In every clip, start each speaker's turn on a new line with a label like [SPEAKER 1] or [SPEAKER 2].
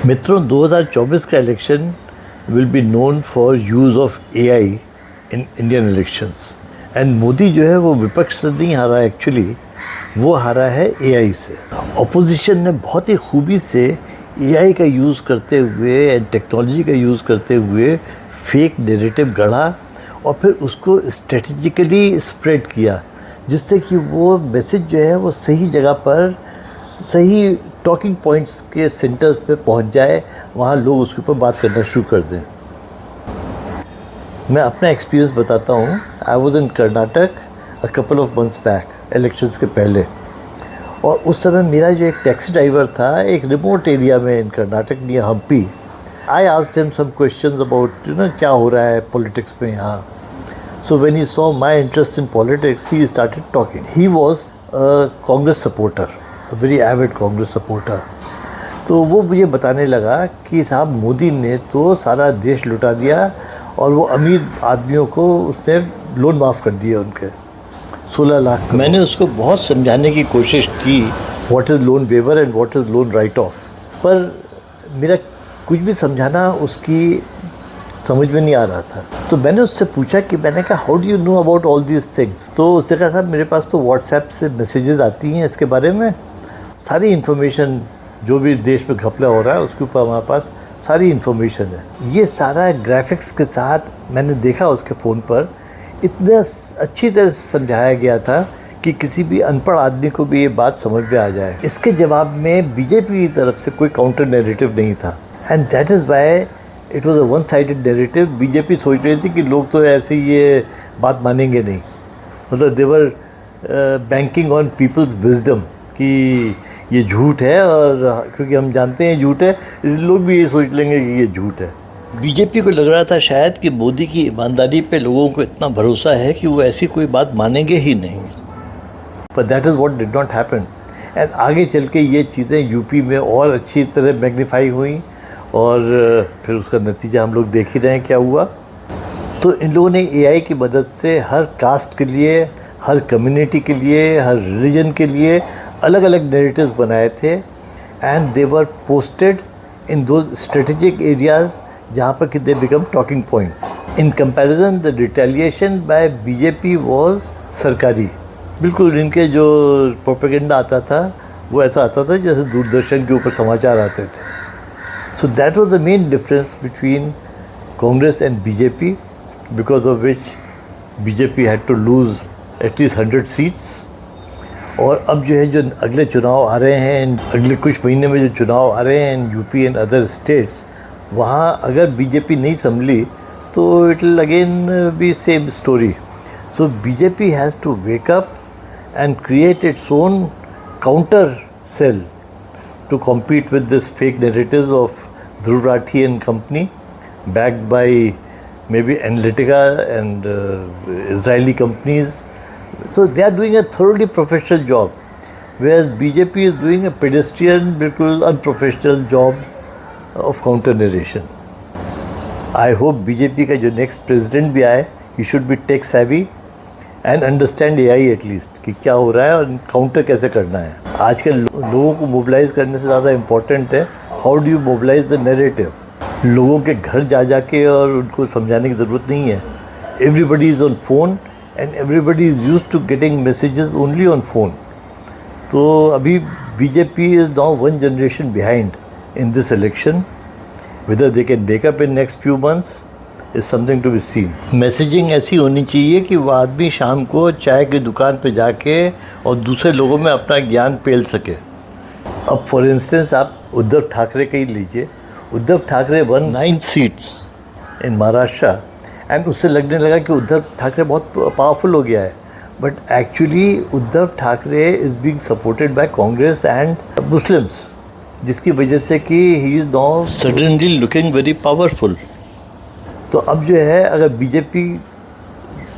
[SPEAKER 1] मित्रों 2024 का election will be known for use of AI in Indian elections and Modi जो है वो विपक्ष से नहीं हारा एक्चुअली, वो हारा है एआई से। ऑपोजिशन ने बहुत ही खूबी से एआई का यूज़ करते हुए एंड टेक्नोलॉजी का यूज़ करते हुए फेक नैरेटिव गढ़ा और फिर उसको स्ट्रेटजिकली स्प्रेड किया, जिससे कि वो मैसेज जो है वो सही जगह पर सही टॉकिंग पॉइंट्स के सेंटर्स पे पहुंच जाए, वहाँ लोग उसके ऊपर बात करना शुरू कर दें। मैं अपना एक्सपीरियंस बताता हूँ। I was in Karnataka a couple of months back, elections के पहले, और उस समय मेरा जो एक टैक्सी ड्राइवर था एक रिमोट एरिया में in Karnataka near Hampi. I asked him some questions about क्या हो रहा है पॉलिटिक्स में यहाँ। So when he saw my interest in politics he started talking. He was a Congress supporter, very avid Congress supporter. तो वो मुझे बताने लगा कि साहब मोदी ने तो सारा देश लुटा दिया और वो अमीर आदमियों को उसने लोन माफ़ कर दिए उनके 16 लाख। मैंने उसको बहुत समझाने की कोशिश की what is loan waiver and what is loan write off, पर मेरा कुछ भी समझाना उसकी समझ में नहीं आ रहा था। तो मैंने उससे पूछा कि मैंने कहा how do you know about all these things. तो उसने कहा था मेरे पास तो व्हाट्सएप से मैसेजेस आती हैं इसके बारे में, सारी इन्फॉर्मेशन जो भी देश में घपला हो रहा है उसके ऊपर हमारे पास सारी इन्फॉर्मेशन है। ये सारा ग्राफिक्स के साथ मैंने देखा उसके फ़ोन पर, इतना अच्छी तरह से समझाया गया था कि किसी भी अनपढ़ आदमी को भी ये बात समझ में आ जाए। इसके जवाब में बीजेपी की तरफ से कोई काउंटर नैरेटिव नहीं था and that is why it was a one sided narrative. BJP सोच रही थी कि लोग तो ऐसे ये बात मानेंगे नहीं, मतलब देवर बैंकिंग ऑन पीपल्स विजडम कि ये झूठ है, और क्योंकि हम जानते हैं झूठ है इसलिए लोग भी ये सोच लेंगे कि ये झूठ है। बीजेपी को लग रहा था शायद कि मोदी की ईमानदारी पे लोगों को इतना भरोसा है कि वो ऐसी कोई बात मानेंगे ही नहीं, पर that is what did not happen. And आगे चल के ये चीज़ें यूपी में और अच्छी तरह मैग्नीफाई हुई और फिर उसका नतीजा हम लोग देख ही रहे हैं क्या हुआ। तो इन लोगों ने एआई की मदद से हर कास्ट के लिए, हर कम्युनिटी के लिए, हर रिलीजन के लिए अलग अलग नैरेटिव्स बनाए थे and they were posted in दो स्ट्रेटेजिक एरियाज जहाँ पर कि they become talking points. In comparison the retaliation by BJP was सरकारी। बिल्कुल इनके जो प्रोपेगेंडा आता था वो ऐसा आता था जैसे दूरदर्शन के ऊपर समाचार आते थे। So that was the main difference between Congress and BJP, because of which BJP had to lose at least 100 seats. और अब जो है जो अगले चुनाव आ रहे हैं, अगले कुछ महीने में जो चुनाव आ रहे हैं in UP and other states, वहाँ अगर बीजेपी नहीं संभली तो it will again be same story. So BJP has to wake up and create its own counter cell to compete with this fake narratives of Dhruv Rathi and company, backed by maybe Analytica and Israeli companies. So they are doing a thoroughly professional job, whereas BJP is doing a pedestrian, बिल्कुल unprofessional job of counter narration. I hope BJP का जो next president भी आए, he should be tech savvy and understand AI at least कि क्या हो रहा है और काउंटर कैसे करना है। आजकल लोगों को मोबिलाइज़ करने से ज़्यादा इम्पोर्टेंट है how do you mobilise the narrative. लोगों के घर जा जा के और उनको समझाने की ज़रूरत नहीं है। Everybody is on phone and everybody is used to getting messages only on phone. तो अभी BJP is now one generation behind in this election. Whether they can make up in next few months is something to be seen. Messaging ऐसी होनी चाहिए कि वो आदमी शाम को चाय की दुकान पे जाके और दूसरे लोगों में अपना ज्ञान पेल सके। अब फॉर इंस्टेंस आप उद्धव ठाकरे का ही लीजिए। Uddhav Thackeray one 9 seats in Maharashtra and उससे लगने लगा कि उद्धव ठाकरे बहुत पावरफुल हो गया है, but actually Uddhav Thackeray is being supported by Congress and Muslims, जिसकी वजह से कि he is now suddenly looking very powerful. तो अब जो है अगर बीजेपी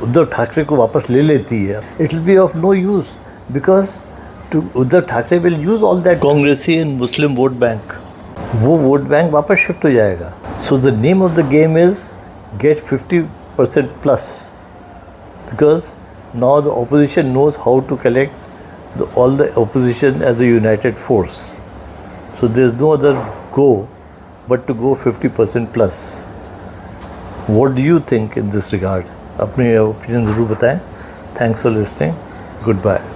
[SPEAKER 1] उद्धव ठाकरे को वापस ले लेती है, it will be of no use, because to Uddhav Thackeray will use all that कांग्रेसी एंड मुस्लिम वोट बैंक। वो वोट बैंक वापस शिफ्ट हो जाएगा। So the name of the game is get 50% plus, because now the opposition knows how to collect all the opposition as a united force. So there is no other go but to go 50% plus. What do you think in this regard? अपनी opinion ज़रूर बताएं. Thanks for listening. Goodbye.